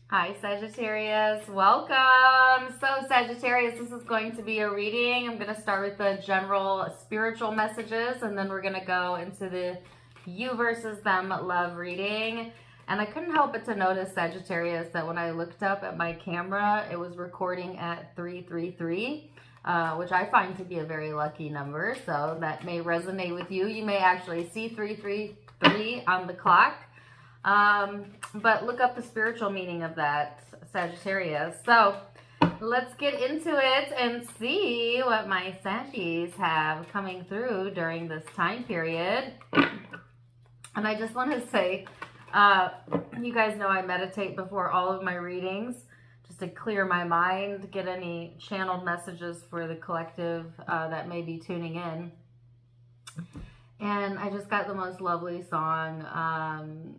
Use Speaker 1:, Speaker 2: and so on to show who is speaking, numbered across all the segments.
Speaker 1: Hi Sagittarius, welcome. So Sagittarius, this is going to be a reading. I'm going to start with the general spiritual messages and then we're going to go into the you versus them love reading. And I couldn't help but to notice, Sagittarius, that when I looked up at my camera, it was recording at 333, which I find to be a very lucky number. So that may resonate with you. You may actually see 333 on the clock. But look up the spiritual meaning of that, Sagittarius. So let's get into it and see what my Saggies have coming through during this time period. And I just want to say, you guys know I meditate before all of my readings just to clear my mind, get any channeled messages for the collective that may be tuning in. And I just got the most lovely song.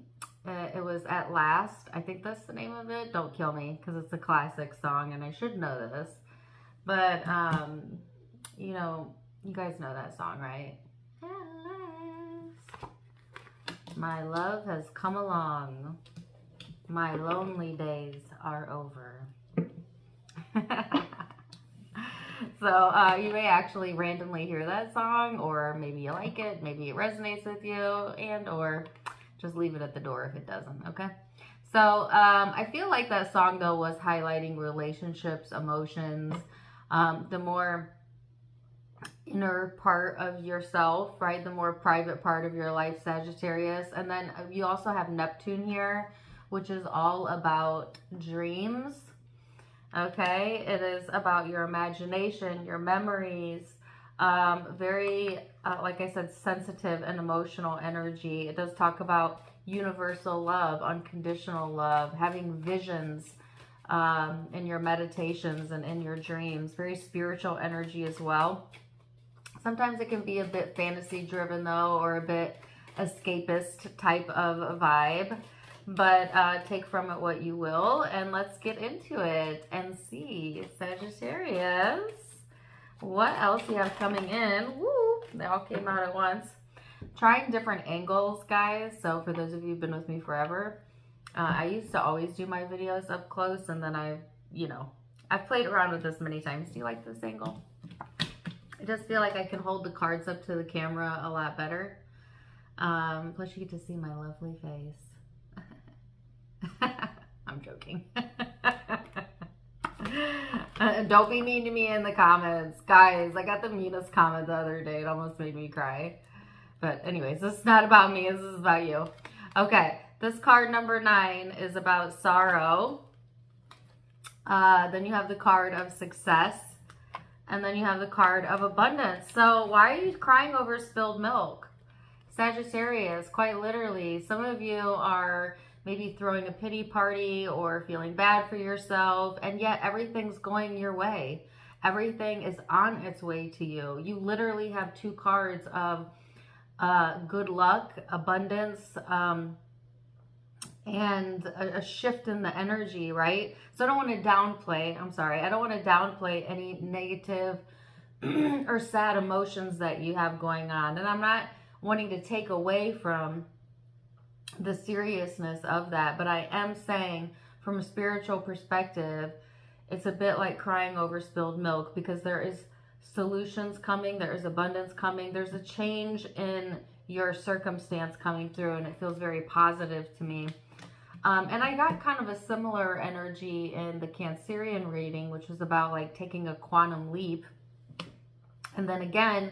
Speaker 1: It was At Last. I think that's the name of it. Don't kill me, because it's a classic song and I should know this. But, you know, you guys know that song, right? At last, my love has come along. My lonely days are over. So you may actually randomly hear that song, or maybe you like it, maybe it resonates with you, and or just leave it at the door if it doesn't, okay? So I feel like that song, though, was highlighting relationships, emotions, the more inner part of yourself, right? The more private part of your life, Sagittarius. And then you also have Neptune here, which is all about dreams, okay? It is about your imagination, your memories, very, like I said, sensitive and emotional energy. It does talk about universal love, unconditional love, having visions in your meditations and in your dreams. Very spiritual energy as well. Sometimes it can be a bit fantasy driven though, or a bit escapist type of a vibe. But take from it what you will, and let's get into it and see, Sagittarius, what else you have coming in. Woo! They all came out at once. Trying different angles, guys. So for those of you who've been with me forever, I used to always do my videos up close, and then I've played around with this many times. Do you like this angle? I just feel like I can hold the cards up to the camera a lot better. Plus you get to see my lovely face. I'm joking. Don't be mean to me in the comments. Guys, I got the meanest comment the other day. It almost made me cry. But anyways, this is not about me. This is about you. Okay, this card number 9 is about sorrow. Then you have the card of success. And then you have the card of abundance. So why are you crying over spilled milk? Sagittarius, quite literally, some of you are maybe throwing a pity party or feeling bad for yourself, and yet everything's going your way. Everything is on its way to you. You literally have 2 cards of good luck, abundance, and a shift in the energy, right? So I don't want to downplay, I don't want to downplay any negative or sad emotions that you have going on. And I'm not wanting to take away from the seriousness of that, but I am saying from a spiritual perspective, it's a bit like crying over spilled milk, because there is solutions coming, there is abundance coming, there's a change in your circumstance coming through, and it feels very positive to me. And I got kind of a similar energy in the Cancerian reading, which was about like taking a quantum leap. And then again,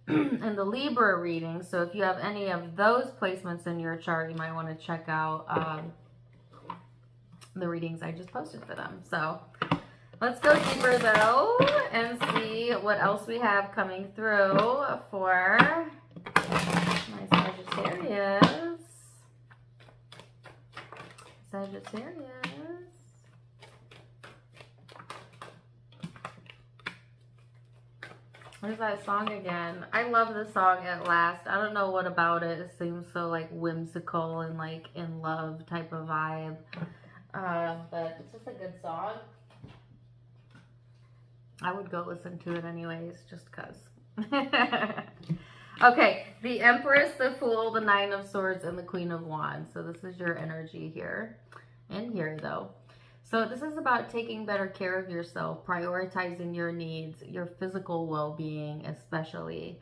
Speaker 1: in the Libra reading, so if you have any of those placements in your chart, you might want to check out the readings I just posted for them. So let's go deeper though and see what else we have coming through for my Sagittarius. Sagittarius. What is that song again? I love the song At Last. I don't know what about it. It seems so like whimsical and like in love type of vibe. But it's just a good song. I would go listen to it anyways, just cause. Okay, the Empress, the Fool, the Nine of Swords, and the Queen of Wands. So this is your energy here. in here though. So this is about taking better care of yourself, prioritizing your needs, your physical well-being, especially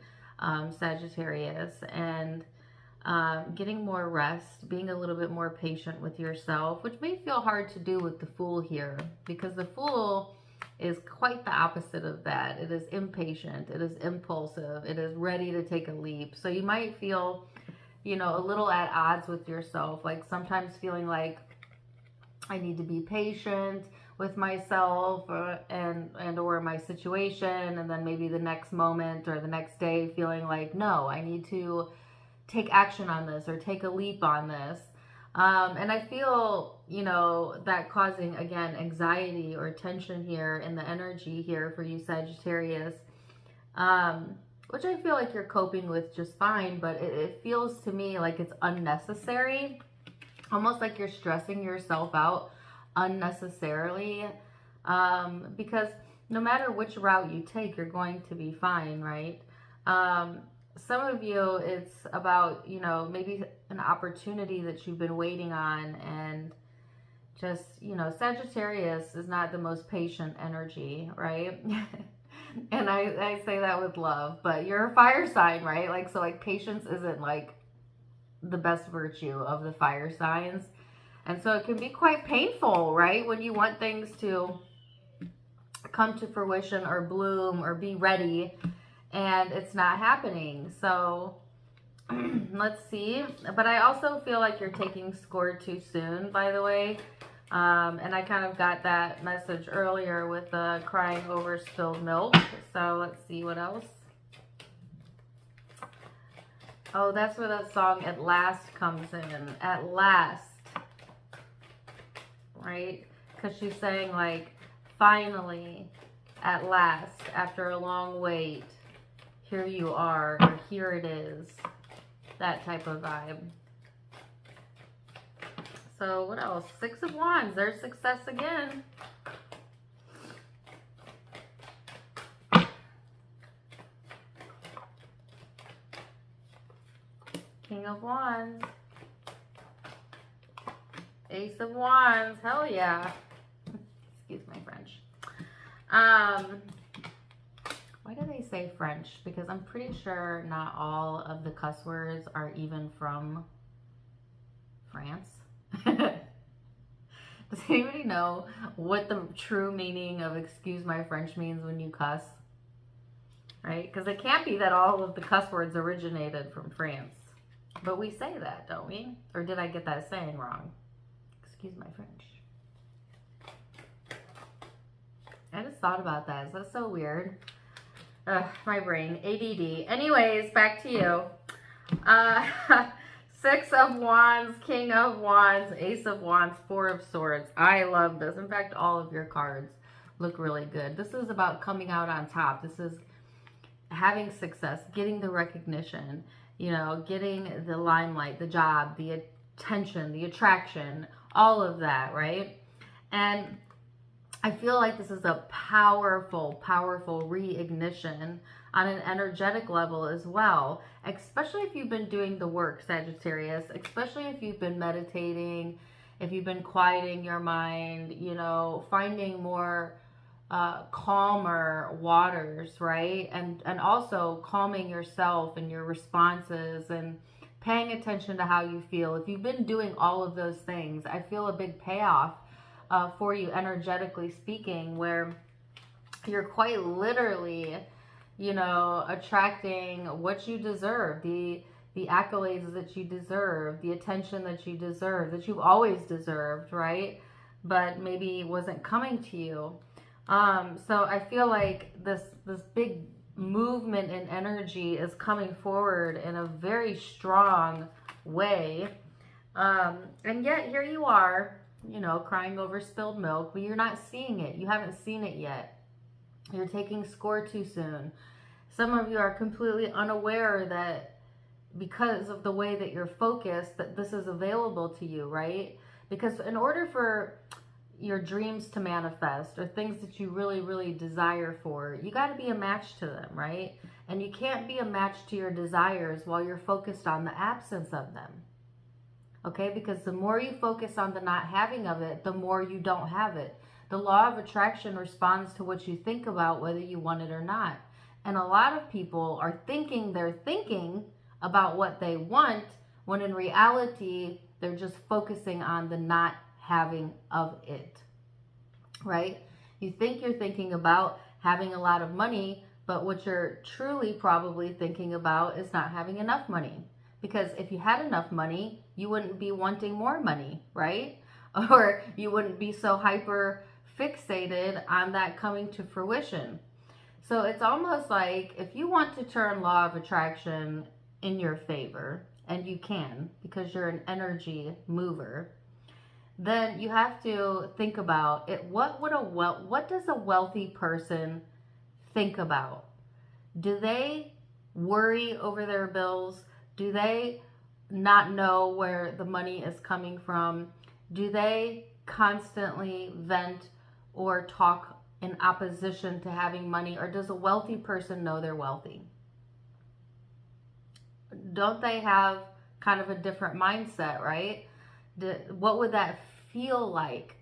Speaker 1: Sagittarius, and getting more rest, being a little bit more patient with yourself, which may feel hard to do with the Fool here, because the Fool is quite the opposite of that. It is impatient, it is impulsive, it is ready to take a leap. So you might feel, you know, a little at odds with yourself, like sometimes feeling like I need to be patient with myself and or my situation, and then maybe the next moment or the next day feeling like, no, I need to take action on this or take a leap on this. And I feel, you know, that causing, again, anxiety or tension here in the energy here for you, Sagittarius, which I feel like you're coping with just fine, but it feels to me like it's unnecessary, almost like you're stressing yourself out unnecessarily, because no matter which route you take, you're going to be fine, right? Some of you, it's about, you know, maybe an opportunity that you've been waiting on, and just, you know, Sagittarius is not the most patient energy, right? And I say that with love, but you're a fire sign, right? Like, so like patience isn't like the best virtue of the fire signs. And so it can be quite painful, right? When you want things to come to fruition or bloom or be ready, and it's not happening. So let's see. But I also feel like you're taking score too soon, by the way. And I kind of got that message earlier with the crying over spilled milk. So let's see what else. Oh, that's where that song At Last comes in. At last. Right? Because she's saying like, finally, at last, after a long wait, here you are, or here it is. That type of vibe. So what else? Six of Wands. There's success again. King of Wands. Ace of Wands. Hell yeah. Excuse my French. Why do they say French? Because I'm pretty sure not all of the cuss words are even from France. Does anybody know what the true meaning of excuse my French means when you cuss? Right? Because it can't be that all of the cuss words originated from France. But we say that, don't we? Or did I get that saying wrong? Excuse my French. I just thought about that. Is that so weird? Ugh, my brain. ADD. Anyways, back to you. Six of Wands, King of Wands, Ace of Wands, Four of Swords. I love this. In fact, all of your cards look really good. This is about coming out on top. This is having success, getting the recognition, you know, getting the limelight, the job, the attention, the attraction, all of that, right? And I feel like this is a powerful, powerful reignition on an energetic level as well, especially if you've been doing the work, Sagittarius, especially if you've been meditating, if you've been quieting your mind, you know, finding more calmer waters, right? And also calming yourself and your responses and paying attention to how you feel. If you've been doing all of those things, I feel a big payoff for you, energetically speaking, where you're quite literally, you know, attracting what you deserve, the accolades that you deserve, the attention that you deserve, that you've always deserved, right? But maybe wasn't coming to you. So I feel like this big movement in energy is coming forward in a very strong way. And yet here you are, you know, crying over spilled milk, but you're not seeing it. You haven't seen it yet. You're taking score too soon. Some of you are completely unaware that because of the way that you're focused, that this is available to you, right? Because in order for your dreams to manifest, or things that you really, really desire for, you got to be a match to them, right? And you can't be a match to your desires while you're focused on the absence of them. Okay, because the more you focus on the not having of it, the more you don't have it. The law of attraction responds to what you think about, whether you want it or not. And a lot of people are thinking they're thinking about what they want, when in reality, they're just focusing on the not having of it, right? You think you're thinking about having a lot of money, but what you're truly probably thinking about is not having enough money. Because if you had enough money, you wouldn't be wanting more money, right? Or you wouldn't be so hyper fixated on that coming to fruition. So it's almost like if you want to turn law of attraction in your favor, and you can because you're an energy mover, then you have to think about it. What does a wealthy person think about? Do they worry over their bills? Do they not know where the money is coming from? Do they constantly vent or talk in opposition to having money? Or does a wealthy person know they're wealthy? Don't they have kind of a different mindset, right? What would that feel like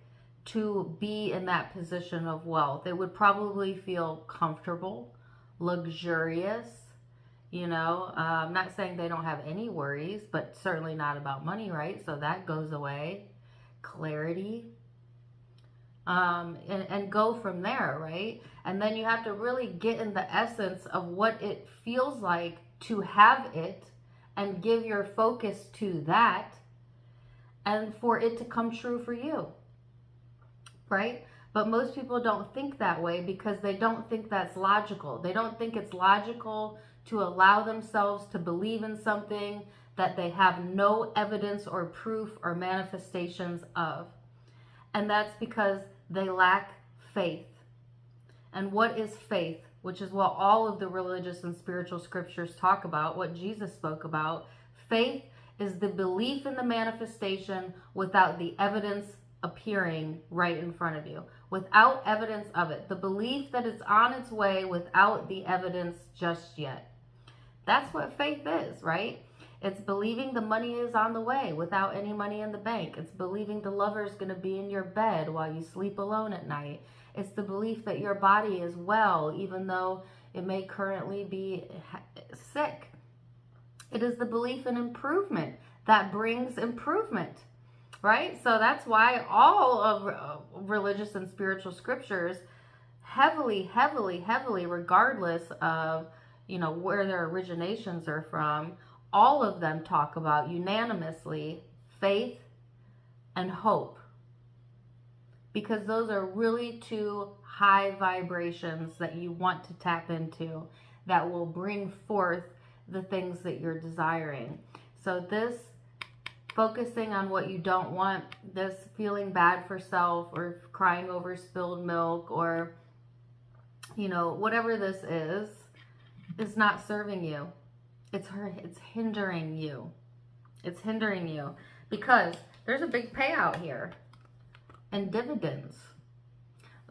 Speaker 1: to be in that position of wealth? It would probably feel comfortable, luxurious. I'm not saying they don't have any worries, but certainly not about money, right? So that goes away. Clarity. And go from there, right? And then you have to really get in the essence of what it feels like to have it and give your focus to that and for it to come true for you, right? But most people don't think that way because they don't think that's logical. They don't think it's logical to allow themselves to believe in something that they have no evidence or proof or manifestations of. And that's because they lack faith. And what is faith? Which is what all of the religious and spiritual scriptures talk about, what Jesus spoke about. Faith is the belief in the manifestation without the evidence appearing right in front of you. Without evidence of it. The belief that it's on its way without the evidence just yet. That's what faith is, right? It's believing the money is on the way without any money in the bank. It's believing the lover is going to be in your bed while you sleep alone at night. It's the belief that your body is well, even though it may currently be sick. It is the belief in improvement that brings improvement, right? So that's why all of religious and spiritual scriptures heavily, regardless of, where their originations are from, all of them talk about unanimously faith and hope. Because those are really two high vibrations that you want to tap into that will bring forth the things that you're desiring. So this focusing on what you don't want, this feeling bad for self or crying over spilled milk or, whatever this is not serving you. It's hindering you. It's hindering you because there's a big payout here. And dividends.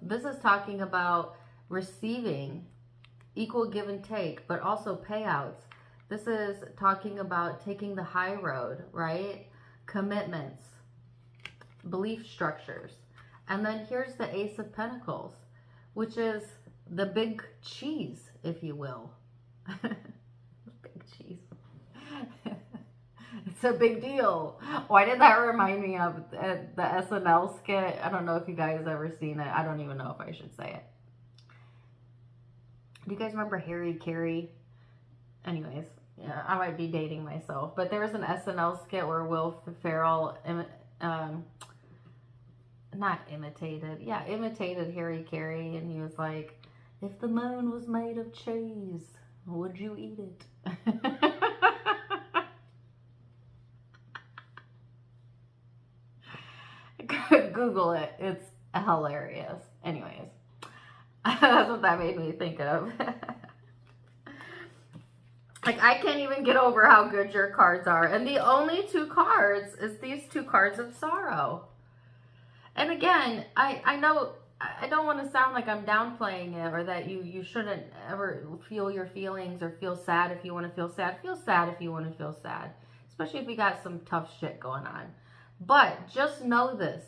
Speaker 1: This is talking about receiving equal give and take, but also payouts. This is talking about taking the high road, right? Commitments, belief structures. And then here's the Ace of Pentacles, which is the big cheese, if you will. Big cheese. It's a big deal. Why did that remind me of the SNL skit? I don't know if you guys ever seen it. I don't even know if I should say it. Do you guys remember Harry Carey? Anyways, yeah, I might be dating myself. But there was an SNL skit where Will Ferrell imitated Harry Carey. And he was like, if the moon was made of cheese, would you eat it? Google it. It's hilarious. Anyways, that's what that made me think of. Like, I can't even get over how good your cards are. And the only two cards is these two cards of sorrow. And again, I know I don't want to sound like I'm downplaying it or that you shouldn't ever feel your feelings or feel sad if you want to feel sad. Feel sad if you want to feel sad. especially if you got some tough shit going on. But just know this.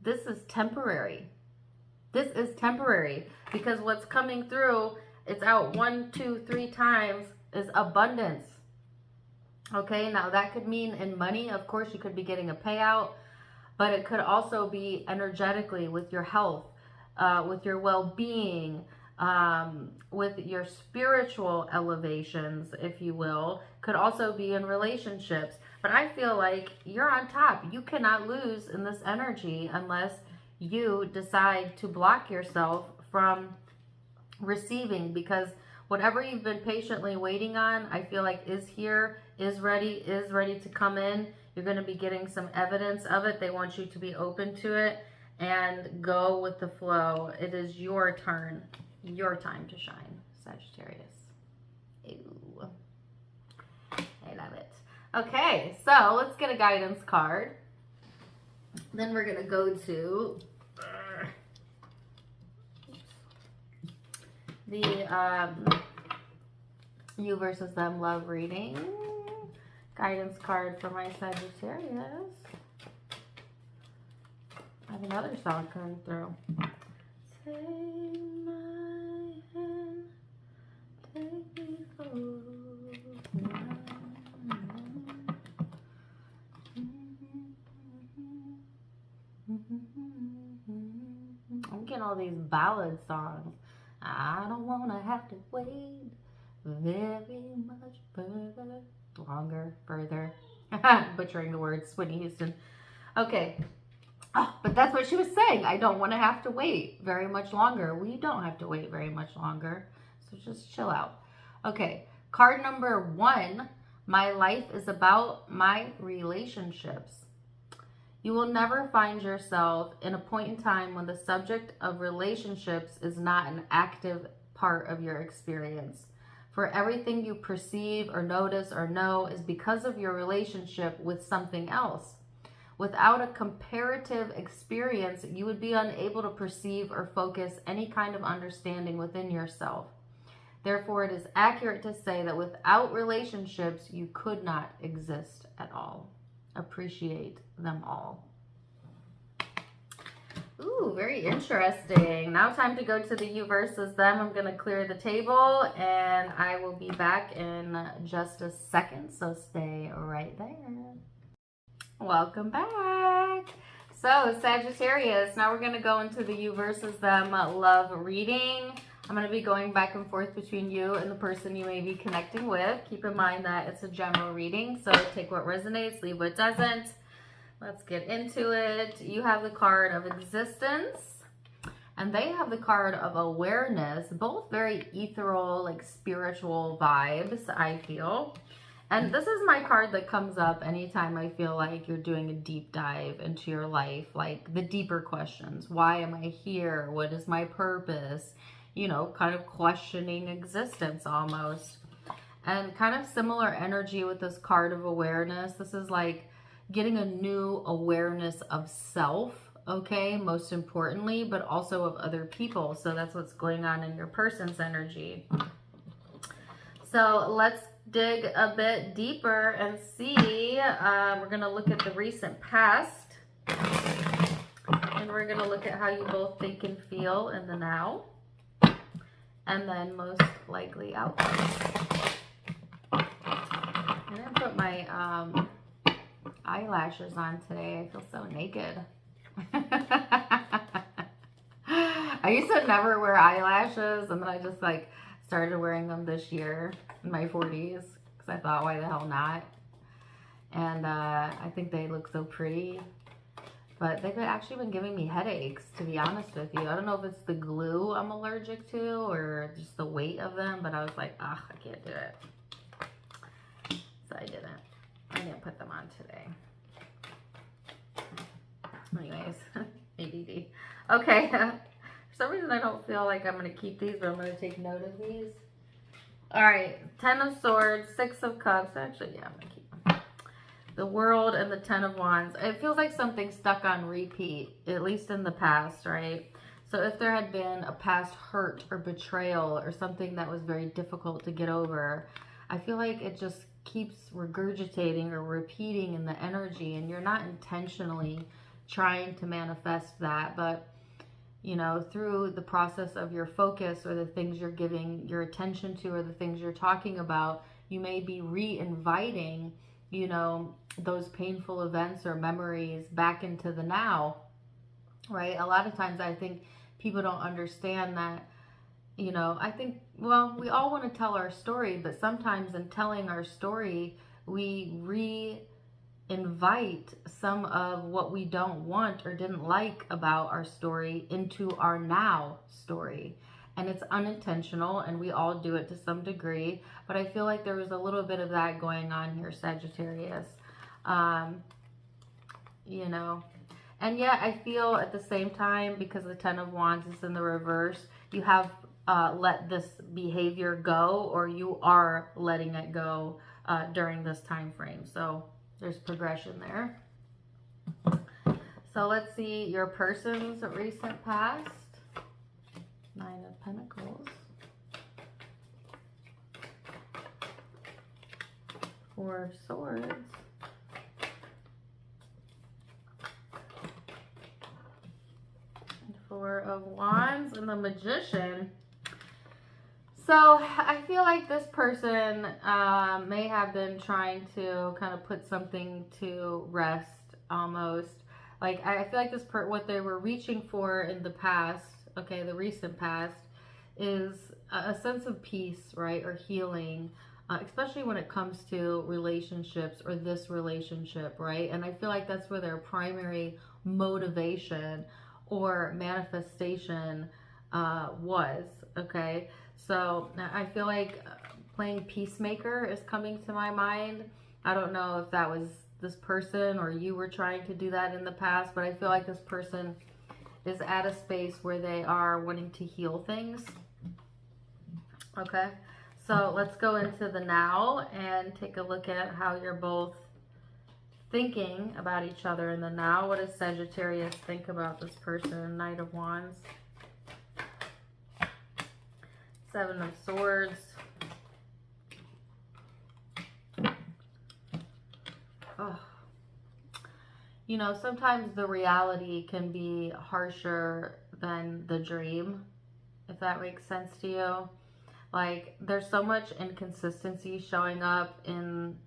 Speaker 1: This is temporary. This is temporary, because what's coming through, it's out 1, 2, 3 times, is abundance. Okay, now that could mean in money. Of course, you could be getting a payout, but it could also be energetically with your health, with your well-being, with your spiritual elevations, if you will. Could also be in relationships. But I feel like you're on top. You cannot lose in this energy unless you decide to block yourself from receiving, because whatever you've been patiently waiting on, I feel like is here, is ready to come in. You're going to be getting some evidence of it. They want you to be open to it and go with the flow. It is your turn, your time to shine, Sagittarius. Ew. I love it. Okay, so let's get a guidance card. Then we're going to go to the you versus them love reading. Guidance card for my Sagittarius. I have another song coming through. Take my hand, take me home. I'm getting all these ballad songs. I don't want to have to wait very much further. Further. Butchering the words, Whitney Houston. Okay. Oh, but that's what she was saying. I don't want to have to wait very much longer. Well, you don't have to wait very much longer. So just chill out. Okay. Card number 1. My life is about my relationships. You will never find yourself in a point in time when the subject of relationships is not an active part of your experience. For everything you perceive or notice or know is because of your relationship with something else. Without a comparative experience, you would be unable to perceive or focus any kind of understanding within yourself. Therefore, it is accurate to say that without relationships, you could not exist at all. Appreciate them all. Ooh, very interesting. Now time to go to the you versus them. I'm going to clear the table and I will be back in just a second. So stay right there. Welcome back. So Sagittarius, now we're going to go into the you versus them love reading. I'm going to be going back and forth between you and the person you may be connecting with. Keep in mind that it's a general reading, so take what resonates, leave what doesn't. Let's get into it. You have the card of existence, and they have the card of awareness. Both very ethereal, like spiritual vibes, I feel. And this is my card that comes up anytime I feel like you're doing a deep dive into your life, like the deeper questions. Why am I here? What is my purpose? You know, kind of questioning existence almost. And kind of similar energy with this card of awareness. This is like getting a new awareness of self, okay, most importantly, but also of other people. So that's what's going on in your person's energy. So let's dig a bit deeper and see. We're going to look at the recent past. And we're going to look at how you both think and feel in the now. And then most likely outcomes. I'm going to put my eyelashes on today. I feel so naked. I used to never wear eyelashes, and then I just like started wearing them this year in my 40s because I thought, why the hell not? And I think they look so pretty, but they've actually been giving me headaches, to be honest with you. I don't know if it's the glue I'm allergic to or just the weight of them, but I was like, ugh, I can't do it. So I didn't put them on today. Anyways, ADD. Okay. For some reason I don't feel like I'm going to keep these, but I'm going to take note of these. Alright, 10 of Swords, 6 of Cups. Actually, yeah, I'm going to keep them. The World and the 10 of Wands. It feels like something stuck on repeat, at least in the past, right? So if there had been a past hurt or betrayal or something that was very difficult to get over, I feel like it just keeps regurgitating or repeating in the energy, and you're not intentionally trying to manifest that, but you know, through the process of your focus or the things you're giving your attention to or the things you're talking about, you may be re-inviting, you know, those painful events or memories back into the now, right? A lot of times I think people don't understand that, you know, I think, well, we all want to tell our story, but sometimes in telling our story, we invite some of what we don't want or didn't like about our story into our now story. And it's unintentional, and we all do it to some degree, but I feel like there was a little bit of that going on here, Sagittarius. You know, and yet I feel at the same time, because the Ten of Wands is in the reverse, you have let this behavior go, or you are letting it go during this time frame. So there's progression there. So let's see your person's recent past. Nine of Pentacles. Four of Swords. Four of Wands and the Magician. So I feel like this person may have been trying to kind of put something to rest almost. Like I feel like this what they were reaching for in the past, okay, the recent past, is a sense of peace, right, or healing, especially when it comes to relationships or this relationship, right? And I feel like that's where their primary motivation or manifestation was, okay? So I feel like playing peacemaker is coming to my mind. I don't know if that was this person or you were trying to do that in the past, but I feel like this person is at a space where they are wanting to heal things. Okay, so let's go into the now and take a look at how you're both thinking about each other in the now. What does Sagittarius think about this person? Knight of Wands. Seven of Swords. Oh. You know, sometimes the reality can be harsher than the dream, if that makes sense to you. Like, there's so much inconsistency showing up in,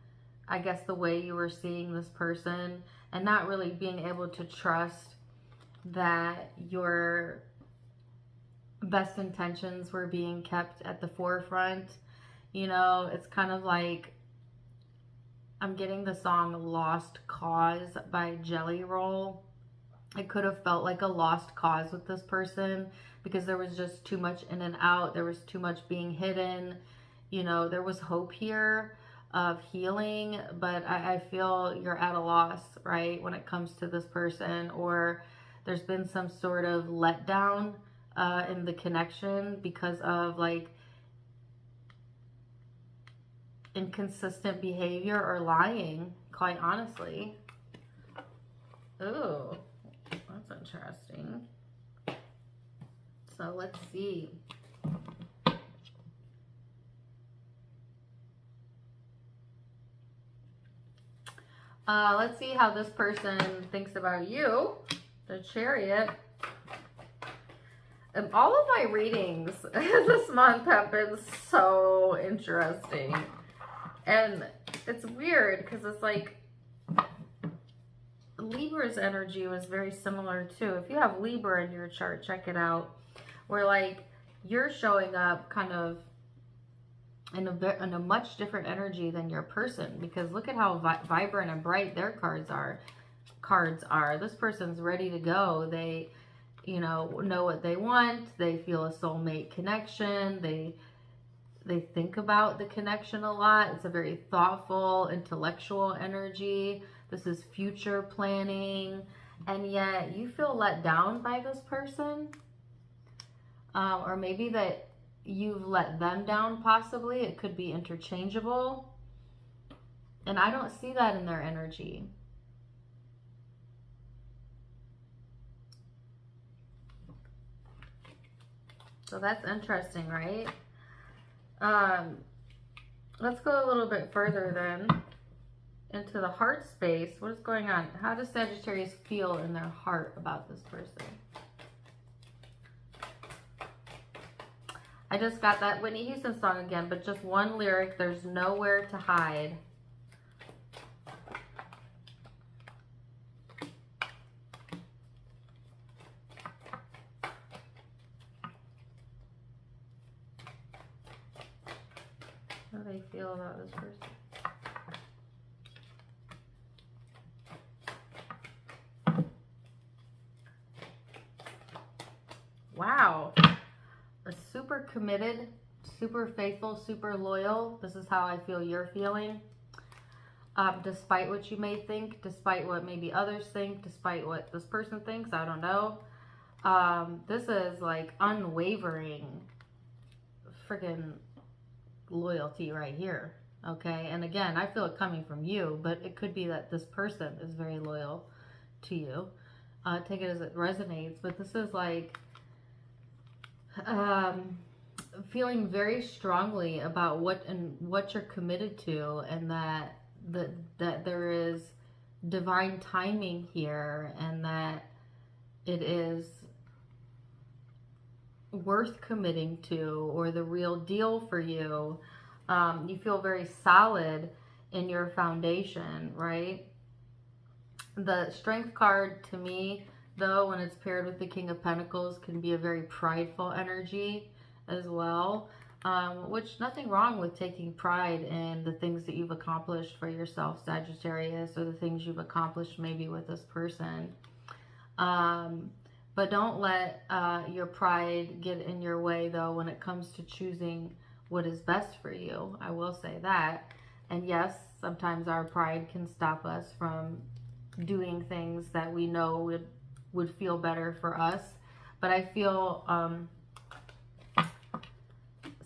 Speaker 1: I guess, the way you were seeing this person, and not really being able to trust that your best intentions were being kept at the forefront. You know, it's kind of like, I'm getting the song Lost Cause by Jelly Roll. It could have felt like a lost cause with this person because there was just too much in and out. There was too much being hidden. You know, there was hope here of healing, but I feel you're at a loss, right, when it comes to this person, or there's been some sort of letdown in the connection because of like inconsistent behavior or lying, quite honestly. Ooh, that's interesting. So let's see. Let's see how this person thinks about you. The Chariot. All of my readings this month have been so interesting. And it's weird because it's like Libra's energy was very similar too. If you have Libra in your chart, check it out. Where like you're showing up kind of in a much different energy than your person, because look at how vibrant and bright their cards are. This person's ready to go. They, you know what they want. They feel a soulmate connection. They think about the connection a lot. It's a very thoughtful, intellectual energy. This is future planning. And yet you feel let down by this person. Or maybe that you've let them down, possibly. It could be interchangeable. And I don't see that in their energy. So that's interesting, right? Let's go a little bit further then into the heart space. What is going on? How does Sagittarius feel in their heart about this person? I just got that Whitney Houston song again, but just one lyric. There's nowhere to hide. How do they feel about this person? Wow. Super committed, super faithful, super loyal. This is how I feel you're feeling. Despite what you may think, despite what maybe others think, despite what this person thinks, I don't know. This is like unwavering freaking loyalty right here. Okay, and again, I feel it coming from you, but it could be that this person is very loyal to you. Take it as it resonates, but this is like feeling very strongly about what you're committed to, and that there is divine timing here, and that it is worth committing to, or the real deal for you. You feel very solid in your foundation, right? The Strength card to me, though, when it's paired with the King of Pentacles, can be a very prideful energy as well, which nothing wrong with taking pride in the things that you've accomplished for yourself, Sagittarius, or the things you've accomplished maybe with this person. But don't let your pride get in your way, though, when it comes to choosing what is best for you. I will say that. And yes, sometimes our pride can stop us from doing things that we know would feel better for us. But I feel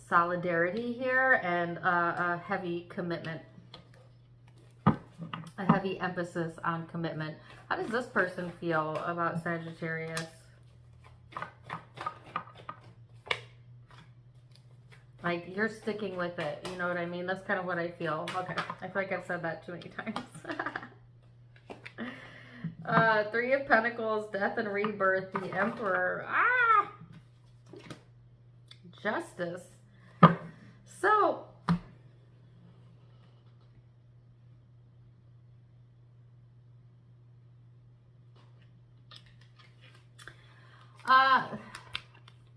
Speaker 1: solidarity here, and a heavy commitment, a heavy emphasis on commitment. How does this person feel about Sagittarius? Like, you're sticking with it, you know what I mean? That's kind of what I feel. Okay, I feel like I've said that too many times. Three of Pentacles, Death and Rebirth, the Emperor. Ah! Justice. So,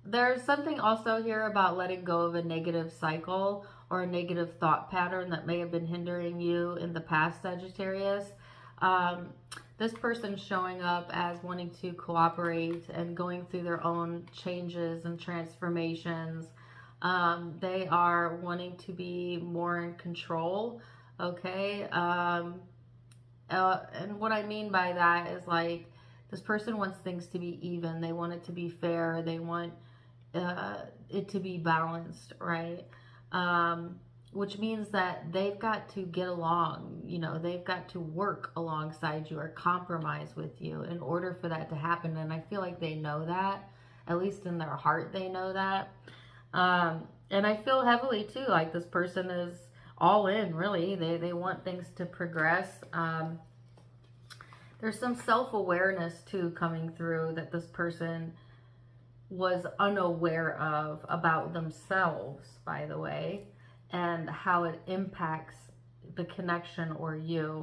Speaker 1: there's something also here about letting go of a negative cycle or a negative thought pattern that may have been hindering you in the past, Sagittarius. This person's showing up as wanting to cooperate and going through their own changes and transformations. They are wanting to be more in control, okay? And what I mean by that is, like, this person wants things to be even. They want it to be fair. They want it to be balanced, right? Which means that they've got to get along, you know, they've got to work alongside you or compromise with you in order for that to happen. And I feel like they know that, at least in their heart, they know that. And I feel heavily too, like this person is all in, really. They want things to progress. There's some self-awareness too coming through that this person was unaware of about themselves, by the way, and how it impacts the connection or you.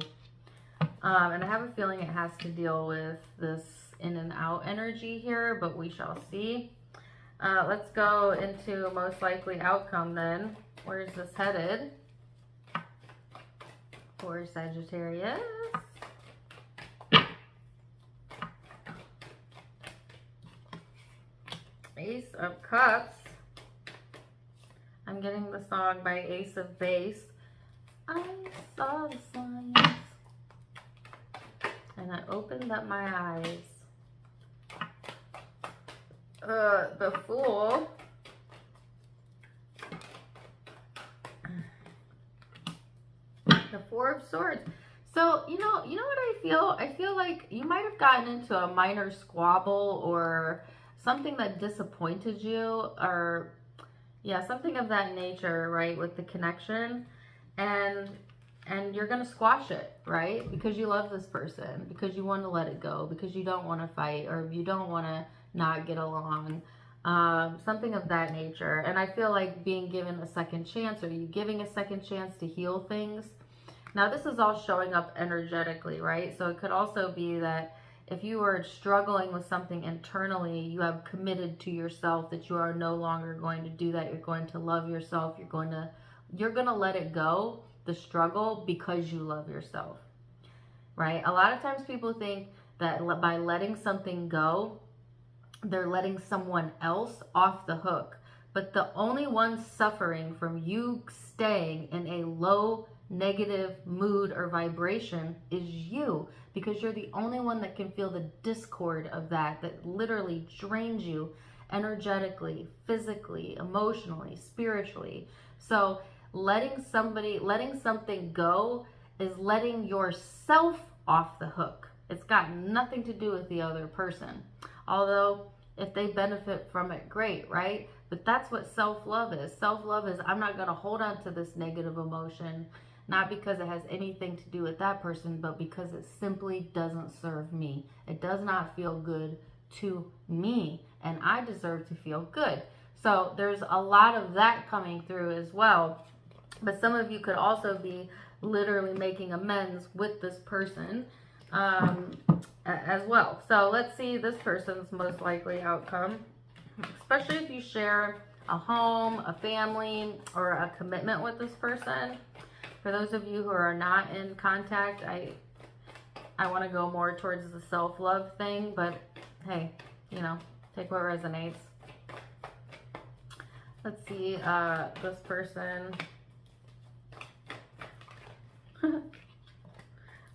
Speaker 1: And I have a feeling it has to deal with this in and out energy here, but we shall see. Let's go into most likely outcome then. Where is this headed for Sagittarius? Ace of Cups. I'm getting the song by Ace of Base. I saw the signs and I opened up my eyes. The Fool. The Four of Swords. So, you know what I feel? I feel like you might have gotten into a minor squabble or something that disappointed you, or yeah, something of that nature, right, with the connection. and you're gonna squash it, right? Because you love this person, because you want to let it go, because you don't want to fight, or you don't want to not get along, something of that nature. And I feel like being given a second chance, or you giving a second chance to heal things. Now this is all showing up energetically, right? So it could also be that if you are struggling with something internally, you have committed to yourself that you are no longer going to do that. You're going to love yourself. You're going to let it go, the struggle, because you love yourself, right? A lot of times people think that by letting something go, they're letting someone else off the hook. But the only one suffering from you staying in a low negative mood or vibration is you, because you're the only one that can feel the discord of that literally drains you energetically, physically, emotionally, spiritually. So letting something go is letting yourself off the hook. It's got nothing to do with the other person. Although if they benefit from it, great, right? But that's what self-love is. Self-love is, I'm not going to hold on to this negative emotion, not because it has anything to do with that person, but because it simply doesn't serve me. It does not feel good to me, and I deserve to feel good. So there's a lot of that coming through as well. But some of you could also be literally making amends with this person as well. So let's see this person's most likely outcome, especially if you share a home, a family, or a commitment with this person. For those of you who are not in contact, I want to go more towards the self-love thing, but hey, you know, take what resonates. Let's see, this person,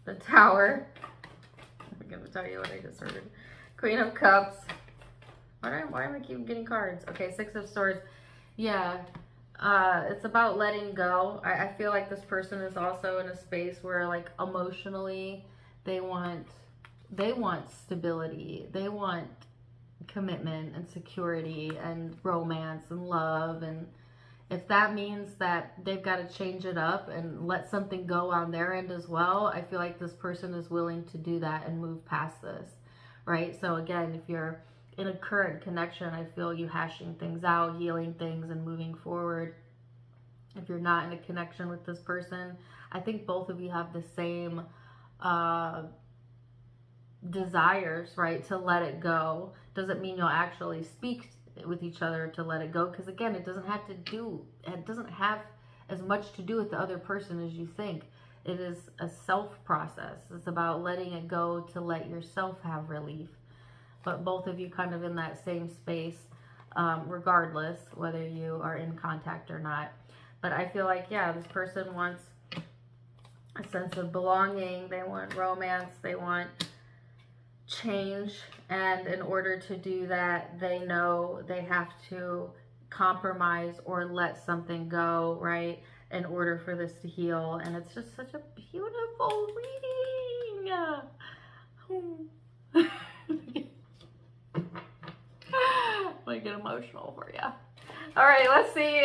Speaker 1: the Tower. I'm going to tell you what I just heard. Queen of Cups. Why am I keep getting cards? Okay, Six of Swords. Yeah, it's about letting go. I feel like this person is also in a space where, like, emotionally, they want stability. They want commitment and security and romance and love. And if that means that they've got to change it up and let something go on their end as well, I feel like this person is willing to do that and move past this, right? So again, if you're in a current connection, I feel you hashing things out, healing things, and moving forward. If you're not in a connection with this person, I think both of you have the same desires, right, to let it go. Doesn't mean you'll actually speak with each other to let it go, because again, it doesn't have as much to do with the other person as you think. It is a self process. It's about letting it go to let yourself have relief. But both of you kind of in that same space, regardless whether you are in contact or not. But I feel like, yeah, this person wants a sense of belonging. They want romance. They want change. And in order to do that, they know they have to compromise or let something go, right, in order for this to heal. And it's just such a beautiful reading. I get emotional for you. All right, let's see.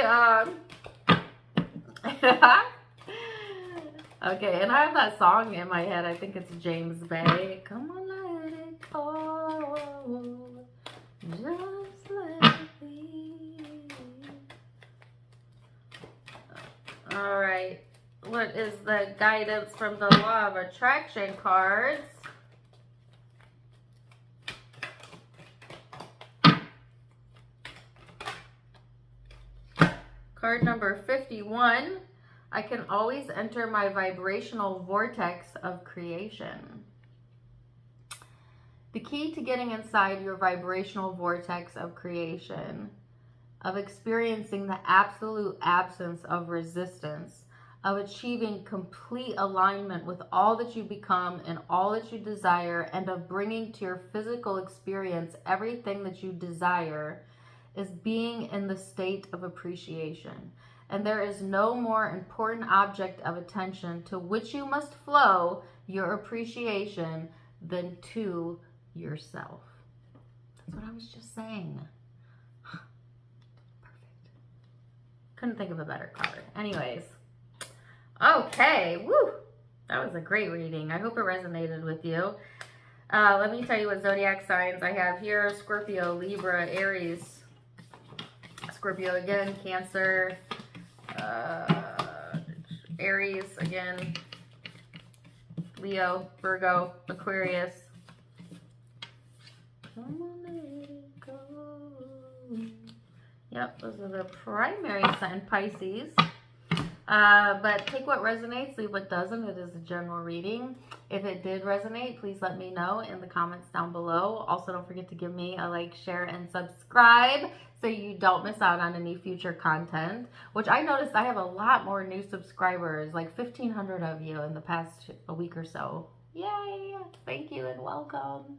Speaker 1: Okay, and I have that song in my head. I think it's James Bay. Come on, let it go. Just let it be. All right. What is the guidance from the Law of Attraction cards? Card number 51. I can always enter my vibrational vortex of creation. The key to getting inside your vibrational vortex of creation, of experiencing the absolute absence of resistance, of achieving complete alignment with all that you become and all that you desire, and of bringing to your physical experience everything that you desire, is being in the state of appreciation. And there is no more important object of attention to which you must flow your appreciation than to yourself. That's what I was just saying. Perfect. Couldn't think of a better card. Anyways, Okay, woo! That was a great reading. I hope it resonated with you. Let me tell you what zodiac signs I have here. Scorpio, Libra, Aries. Scorpio again, Cancer, Aries again, Leo, Virgo, Aquarius. Come on, let it go. Yep, those are the primary sign, Pisces. But take what resonates, leave what doesn't. It is a general reading. If it did resonate, please let me know in the comments down below. Also, don't forget to give me a like, share, and subscribe so you don't miss out on any future content, which I noticed I have a lot more new subscribers, like 1,500 of you in the past a week or so. Yay! Thank you and welcome.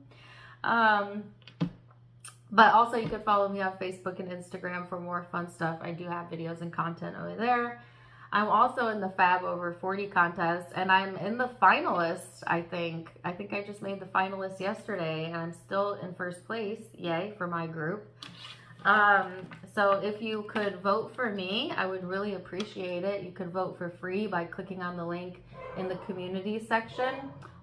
Speaker 1: But also you can follow me on Facebook and Instagram for more fun stuff. I do have videos and content over there. I'm also in the Fab Over 40 contest, and I'm in the finalists, I think. I think I just made the finalists yesterday, and I'm still in first place. Yay, for my group. So if you could vote for me, I would really appreciate it. You could vote for free by clicking on the link in the community section.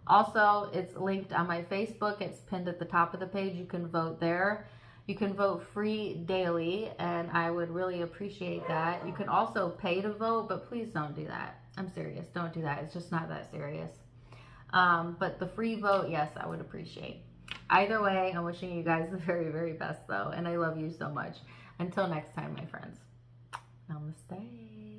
Speaker 1: Also, it's linked on my Facebook. It's pinned at the top of the page. You can vote there. You can vote free daily, and I would really appreciate that. You can also pay to vote, but please don't do that. I'm serious. Don't do that. It's just not that serious. But the free vote, yes, I would appreciate. Either way, I'm wishing you guys the very, very best, though, and I love you so much. Until next time, my friends. Namaste.